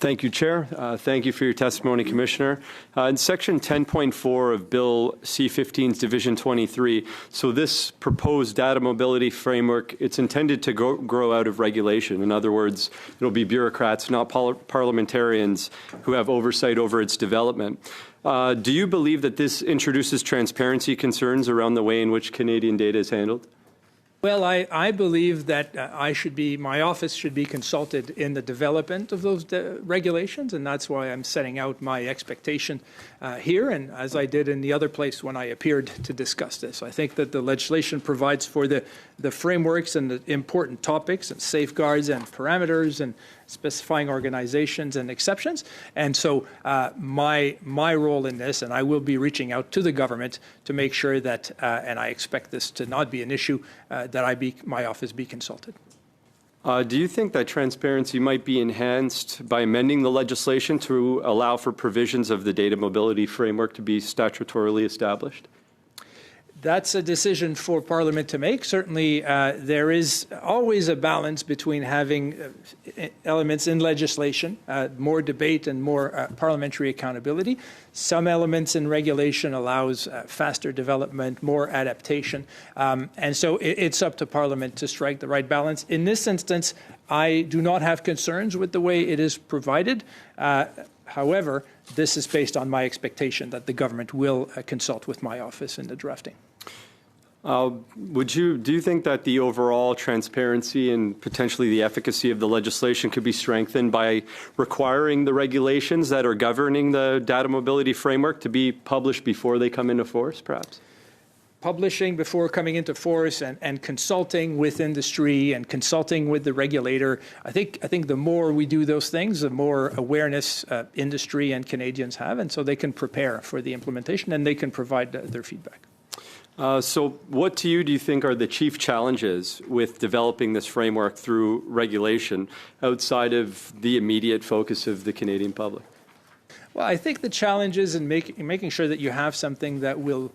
Thank you, Chair. Thank you for your testimony, Commissioner. In Section 10.4 of Bill C-15's Division 23, so this proposed data mobility framework, it's intended to grow out of regulation. In other words, it'll be bureaucrats, not parliamentarians, who have oversight over its development. Do you believe that this introduces transparency concerns around the way in which Canadian data is handled? Well, I believe that my office should be consulted in the development of those regulations, and that's why I'm setting out my expectation here, and as I did in the other place when I appeared to discuss this. I think that the legislation provides for the frameworks and the important topics and safeguards and parameters and specifying organizations and exceptions. And so my role in this, and I will be reaching out to the government to make sure that, and I expect this to not be an issue, that my office be consulted. Do you think that transparency might be enhanced by amending the legislation to allow for provisions of the data mobility framework to be statutorily established? That's a decision for Parliament to make. Certainly, there is always a balance between having elements in legislation, more debate and more parliamentary accountability. Some elements in regulation allows faster development, more adaptation. And so it's up to Parliament to strike the right balance. In this instance, I do not have concerns with the way it is provided. However, this is based on my expectation that the government will consult with my office in the drafting. Do you think that the overall transparency and potentially the efficacy of the legislation could be strengthened by requiring the regulations that are governing the data mobility framework to be published before they come into force, perhaps? Publishing before coming into force and consulting with industry and consulting with the regulator. I think the more we do those things, the more awareness industry and Canadians have, and so they can prepare for the implementation and they can provide their feedback. So what to you do you think are the chief challenges with developing this framework through regulation outside of the immediate focus of the Canadian public? Well, I think the challenge is in making sure that you have something that will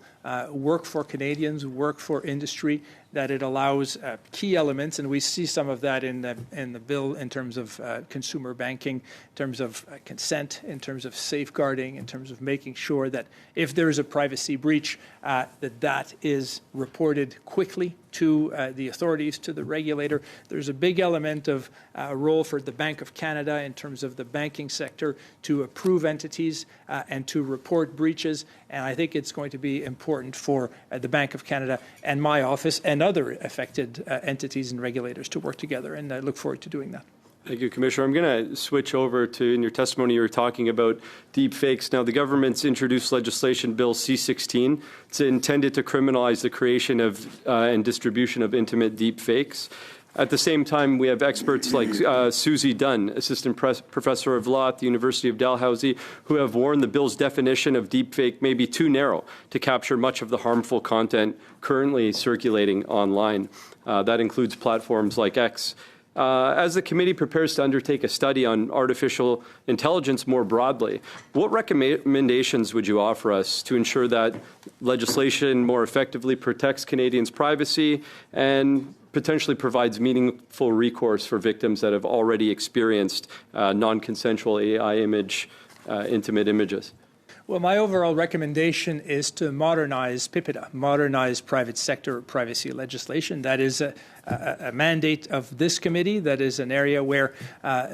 work for Canadians, work for industry, that it allows key elements, and we see some of that in the bill in terms of consumer banking, in terms of consent, in terms of safeguarding, in terms of making sure that if there is a privacy breach, that is reported quickly to the authorities, to the regulator. There's a big element of a role for the Bank of Canada in terms of the banking sector to approve entities and to report breaches. And I think it's going to be important for the Bank of Canada and my office and other affected entities and regulators to work together. And I look forward to doing that. Thank you, Commissioner. I'm going to switch over to, in your testimony, you were talking about deepfakes. Now, the government's introduced legislation, Bill C-16. It's intended to criminalize the creation of and distribution of intimate deepfakes. At the same time, we have experts like Susie Dunn, Assistant Professor of Law at the University of Dalhousie, who have warned the bill's definition of deepfake may be too narrow to capture much of the harmful content currently circulating online. That includes platforms like X. As the committee prepares to undertake a study on artificial intelligence more broadly, what recommendations would you offer us to ensure that legislation more effectively protects Canadians' privacy and potentially provides meaningful recourse for victims that have already experienced non-consensual AI intimate images? Well, my overall recommendation is to modernize PIPEDA, modernize private sector privacy legislation. That is a mandate of this committee. That is an area where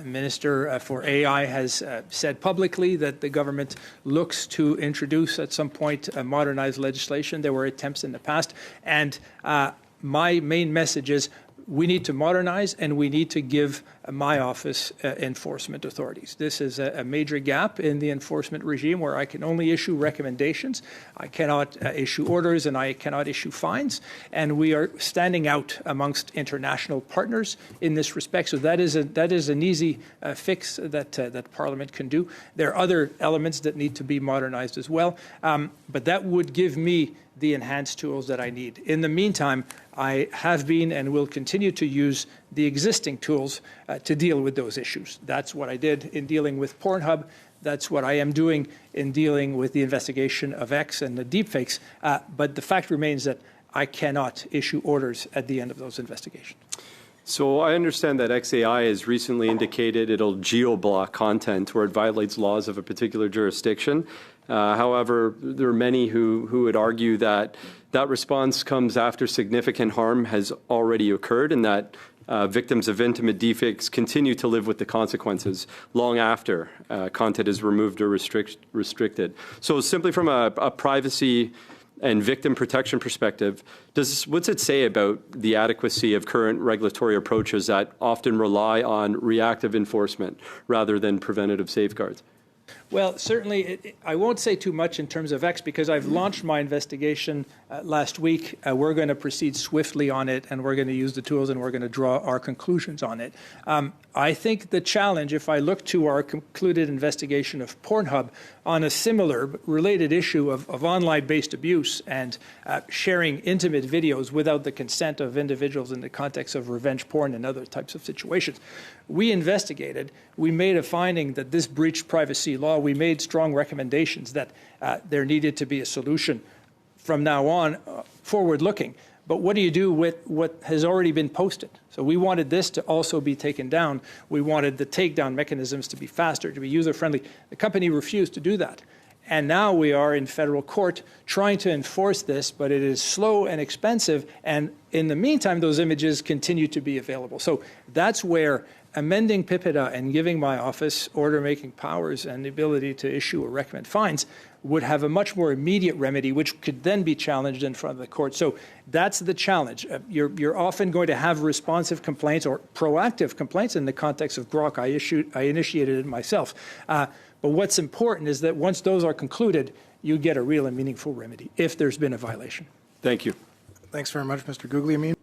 Minister for AI has said publicly that the government looks to introduce at some point a modernized legislation. There were attempts in the past. And my main message is we need to modernize and we need to give my office enforcement authorities. This is a major gap in the enforcement regime where I can only issue recommendations. I cannot issue orders and I cannot issue fines. And we are standing out amongst international partners in this respect. So that is an easy fix that Parliament can do. There are other elements that need to be modernized as well. But that would give me the enhanced tools that I need. In the meantime, I have been and will continue to use the existing tools to deal with those issues. That's what I did in dealing with Pornhub. That's what I am doing in dealing with the investigation of X and the deepfakes. But the fact remains that I cannot issue orders at the end of those investigations. So I understand that XAI has recently indicated it'll geo-block content where it violates laws of a particular jurisdiction. However, there are many who would argue that that response comes after significant harm has already occurred and that victims of intimate deepfakes continue to live with the consequences long after content is removed or restricted. So simply from a privacy and victim protection perspective, what's it say about the adequacy of current regulatory approaches that often rely on reactive enforcement rather than preventative safeguards? Well, certainly, I won't say too much in terms of X because I've launched my investigation last week. We're going to proceed swiftly on it, and we're going to use the tools, and we're going to draw our conclusions on it. I think the challenge, if I look to our concluded investigation of Pornhub on a similar related issue of online-based abuse and sharing intimate videos without the consent of individuals in the context of revenge porn and other types of situations, we investigated. We made a finding that this breached privacy law. We made strong recommendations that there needed to be a solution from now on, forward-looking. But what do you do with what has already been posted? So we wanted this to also be taken down. We wanted the takedown mechanisms to be faster, to be user-friendly. The company refused to do that. And now we are in federal court trying to enforce this, but it is slow and expensive. And in the meantime, those images continue to be available. So that's where amending PIPEDA and giving my office order-making powers and the ability to issue or recommend fines would have a much more immediate remedy, which could then be challenged in front of the court. So that's the challenge. You're often going to have responsive complaints or proactive complaints in the context of Grok. I initiated it myself. But what's important is that once those are concluded, you get a real and meaningful remedy if there's been a violation. Thank you. Thanks very much, Mr. Guglielmin.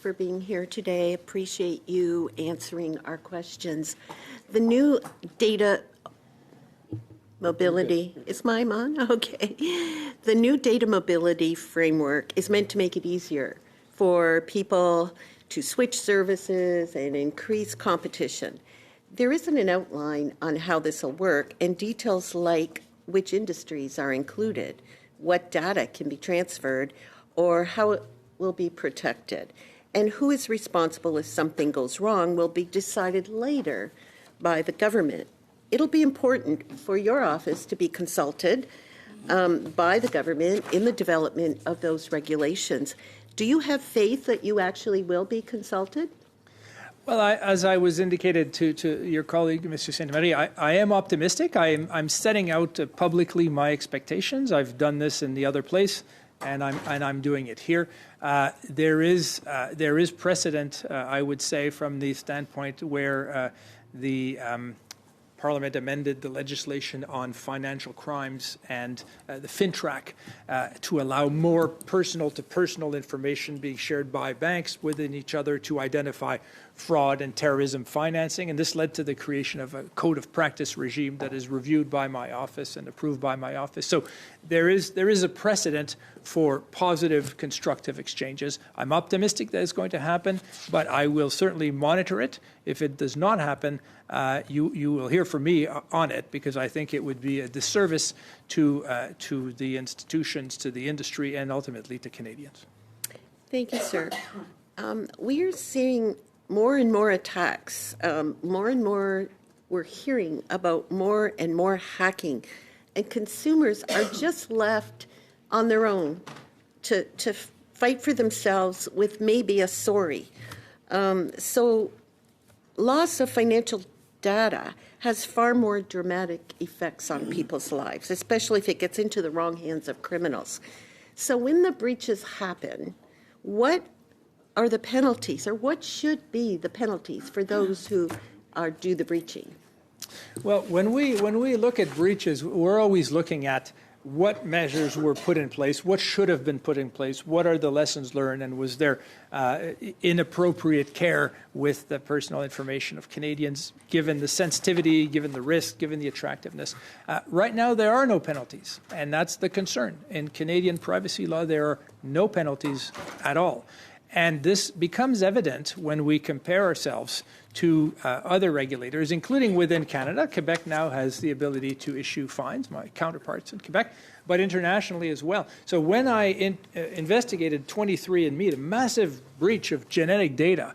For being here today. Appreciate you answering our questions. The new data mobility, is mine on? Okay. The new data mobility framework is meant to make it easier for people to switch services and increase competition. There isn't an outline on how this will work, and details like which industries are included, what data can be transferred, or how it will be protected. And who is responsible if something goes wrong will be decided later by the government. It'll be important for your office to be consulted by the government in the development of those regulations. Do you have faith that you actually will be consulted? Well, as I was indicated to your colleague, Mr. Santamaria, I am optimistic. I'm setting out publicly my expectations. I've done this in the other place, and I'm doing it here. There is precedent, I would say, from the standpoint where the Parliament amended the legislation on financial crimes and the FinTrack to allow more personal-to-personal information being shared by banks within each other to identify fraud and terrorism financing. And this led to the creation of a code of practice regime that is reviewed by my office and approved by my office. So there is a precedent for positive, constructive exchanges. I'm optimistic that it's going to happen, but I will certainly monitor it. If it does not happen, you will hear from me on it, because I think it would be a disservice to the institutions, to the industry, and ultimately to Canadians. Thank you, sir. We are seeing more and more attacks. More and more we're hearing about more and more hacking. And consumers are just left on their own to fight for themselves with maybe a sorry. So loss of financial data has far more dramatic effects on people's lives, especially if it gets into the wrong hands of criminals. So when the breaches happen, what are the penalties, or what should be the penalties for those who do the breaching? Well, when we look at breaches, we're always looking at what measures were put in place, what should have been put in place, what are the lessons learned, and was there inappropriate care with the personal information of Canadians, given the sensitivity, given the risk, given the attractiveness. Right now, there are no penalties, and that's the concern. In Canadian privacy law, there are no penalties at all. And this becomes evident when we compare ourselves to other regulators, including within Canada. Quebec now has the ability to issue fines, my counterparts in Quebec, but internationally as well. So when I investigated 23andMe, the massive breach of genetic data,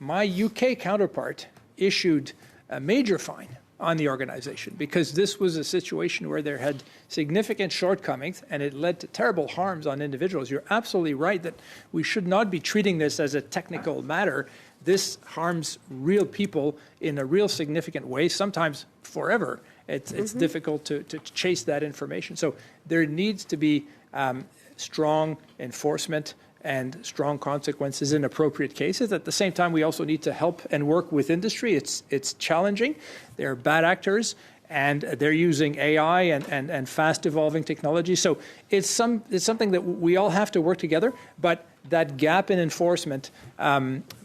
my UK counterpart issued a major fine on the organization because this was a situation where there had significant shortcomings and it led to terrible harms on individuals. You're absolutely right that we should not be treating this as a technical matter. This harms real people in a real significant way, sometimes forever. It's difficult to chase that information. So there needs to be strong enforcement and strong consequences in appropriate cases. At the same time, we also need to help and work with industry. It's challenging. There are bad actors, and they're using AI and fast-evolving technology. So it's something that we all have to work together, but that gap in enforcement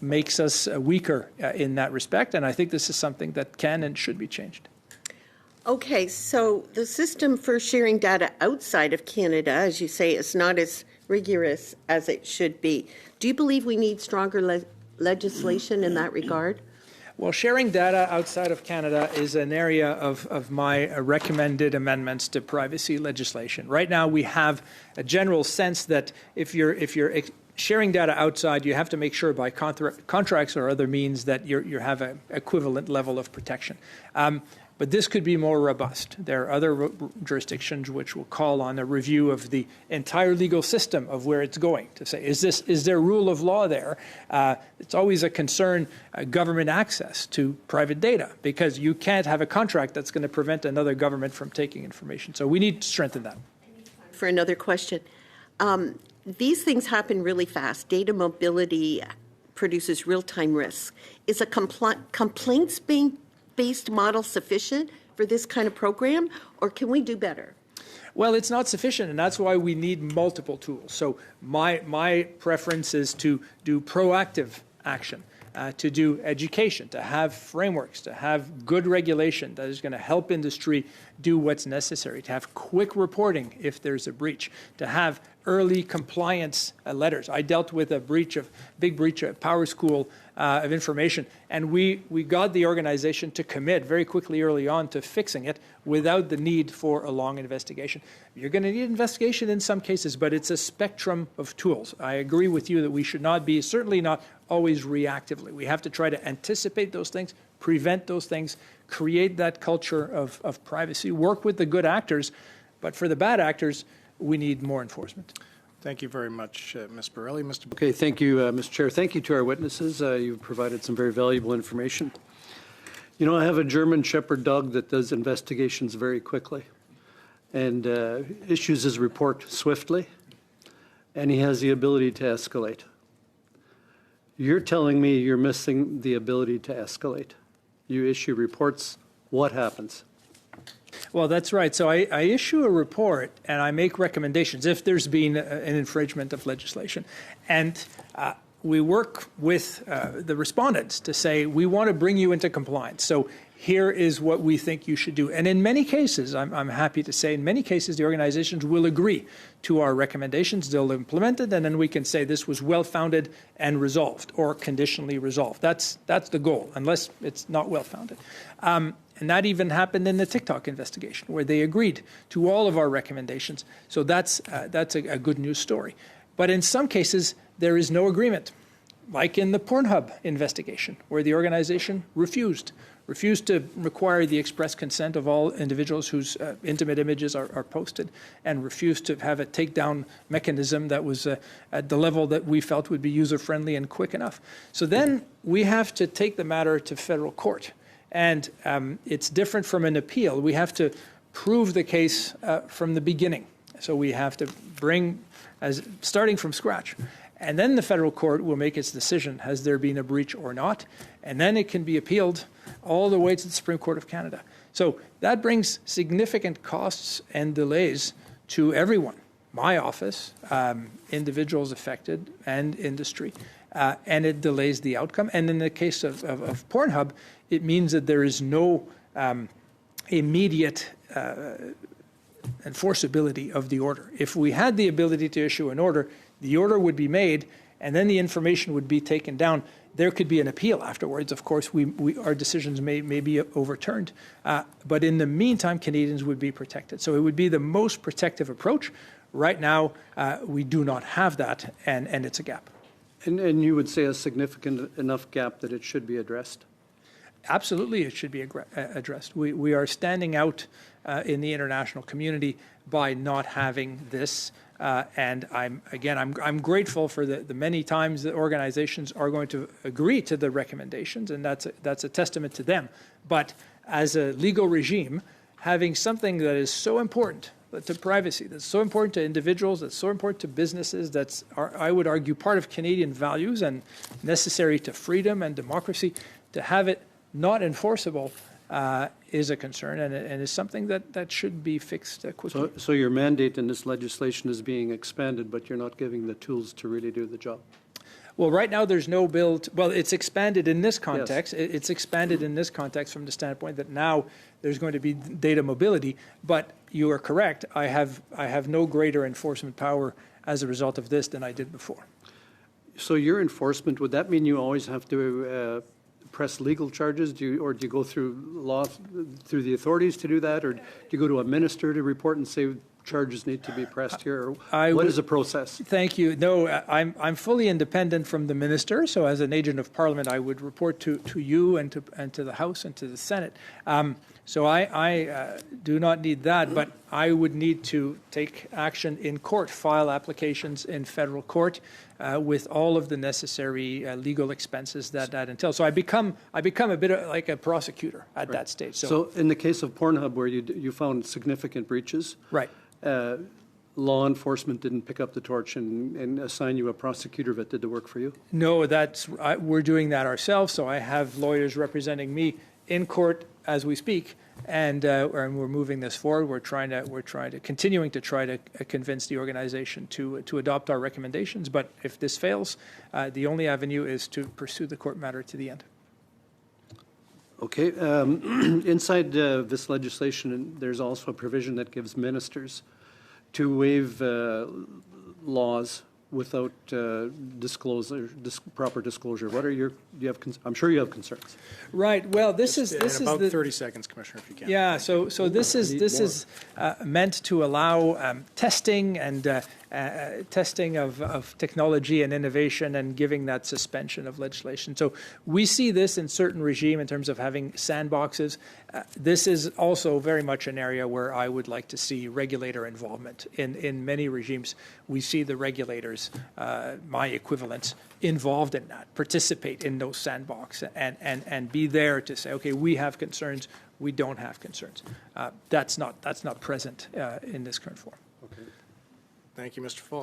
makes us weaker in that respect, and I think this is something that can and should be changed. Okay, so the system for sharing data outside of Canada, as you say, is not as rigorous as it should be. Do you believe we need stronger legislation in that regard? Well, sharing data outside of Canada is an area of my recommended amendments to privacy legislation. Right now, we have a general sense that if you're sharing data outside, you have to make sure by contracts or other means that you have an equivalent level of protection. But this could be more robust. There are other jurisdictions which will call on a review of the entire legal system of where it's going to say, is there rule of law there? It's always a concern, government access to private data, because you can't have a contract that's going to prevent another government from taking information. So we need to strengthen that. For another question, these things happen really fast. Data mobility produces real-time risks. Is a complaints-based model sufficient for this kind of program, or can we do better? Well, it's not sufficient, and that's why we need multiple tools. So my preference is to do proactive action, to do education, to have frameworks, to have good regulation that is going to help industry do what's necessary, to have quick reporting if there's a breach, to have early compliance letters. I dealt with a big breach at Power School of information, and we got the organization to commit very quickly early on to fixing it without the need for a long investigation. You're going to need investigation in some cases, but it's a spectrum of tools. I agree with you that we should not be, certainly not always reactively. We have to try to anticipate those things, prevent those things, create that culture of privacy, work with the good actors, but for the bad actors, we need more enforcement. Thank you very much, Ms. Borelli. Mr. Okay, thank you, Mr. Chair. Thank you to our witnesses. You've provided some very valuable information. You know, I have a German Shepherd dog that does investigations very quickly and issues his report swiftly, and he has the ability to escalate. You're telling me you're missing the ability to escalate. You issue reports, what happens? Well, that's right. So I issue a report and I make recommendations if there's been an infringement of legislation. And we work with the respondents to say, we want to bring you into compliance. So here is what we think you should do. And in many cases, I'm happy to say, in many cases, the organizations will agree to our recommendations. They'll implement it, and then we can say this was well-founded and resolved, or conditionally resolved. That's the goal, unless it's not well-founded. And that even happened in the TikTok investigation, where they agreed to all of our recommendations. So that's a good news story. But in some cases, there is no agreement, like in the Pornhub investigation, where the organization refused to require the express consent of all individuals whose intimate images are posted, and refused to have a takedown mechanism that was at the level that we felt would be user-friendly and quick enough. So then we have to take the matter to federal court. And it's different from an appeal. We have to prove the case from the beginning. So we have to starting from scratch. And then the federal court will make its decision, has there been a breach or not? And then it can be appealed all the way to the Supreme Court of Canada. So that brings significant costs and delays to everyone, my office, individuals affected, and industry. And it delays the outcome. And in the case of Pornhub, it means that there is no immediate enforceability of the order. If we had the ability to issue an order, the order would be made, and then the information would be taken down. There could be an appeal afterwards. Of course, our decisions may be overturned. But in the meantime, Canadians would be protected. So it would be the most protective approach. Right now, we do not have that, and it's a gap. And you would say a significant enough gap that it should be addressed? Absolutely, it should be addressed. We are standing out in the international community by not having this. And I'm grateful for the many times that organizations are going to agree to the recommendations, and that's a testament to them. But as a legal regime, having something that is so important to privacy, that's so important to individuals, that's so important to businesses, that's, I would argue, part of Canadian values and necessary to freedom and democracy, to have it not enforceable is a concern, and is something that should be fixed quickly. So your mandate in this legislation is being expanded, but you're not giving the tools to really do the job? Well, right now there's no bill. Well, it's expanded in this context. Yes. It's expanded in this context from the standpoint that now there's going to be data mobility. But you are correct. I have no greater enforcement power as a result of this than I did before. So your enforcement, would that mean you always have to press legal charges? Do you go through through the authorities to do that, or do you go to a minister to report and say charges need to be pressed here? Or what is the process? Thank you. No, I'm fully independent from the minister. So as an agent of Parliament, I would report to you and to the House and to the Senate. So I do not need that, but I would need to take action in court, file applications in federal court with all of the necessary legal expenses that entails. So I become a bit like a prosecutor at that stage. So in the case of Pornhub, where you found significant breaches, right? Law enforcement didn't pick up the torch and assign you a prosecutor that did the work for you? No, we're doing that ourselves. So I have lawyers representing me in court as we speak, and we're moving this forward. We're continuing to try to convince the organization to adopt our recommendations. But if this fails, the only avenue is to pursue the court matter to the end. Okay. Inside this legislation, there's also a provision that gives ministers to waive laws without proper disclosure. What are I'm sure you have concerns. Right. Well, this Just is about 30 seconds, Commissioner, if you can. Yeah. So this is meant to allow testing and testing of technology and innovation, and giving that suspension of legislation. So we see this in certain regime in terms of having sandboxes. This is also very much an area where I would like to see regulator involvement. In many regimes, we see the regulators, my equivalents, involved in that, participate in those sandboxes, and be there to say, okay, we have concerns, we don't have concerns. That's not present in this current form. Thank you, Mr. Falk.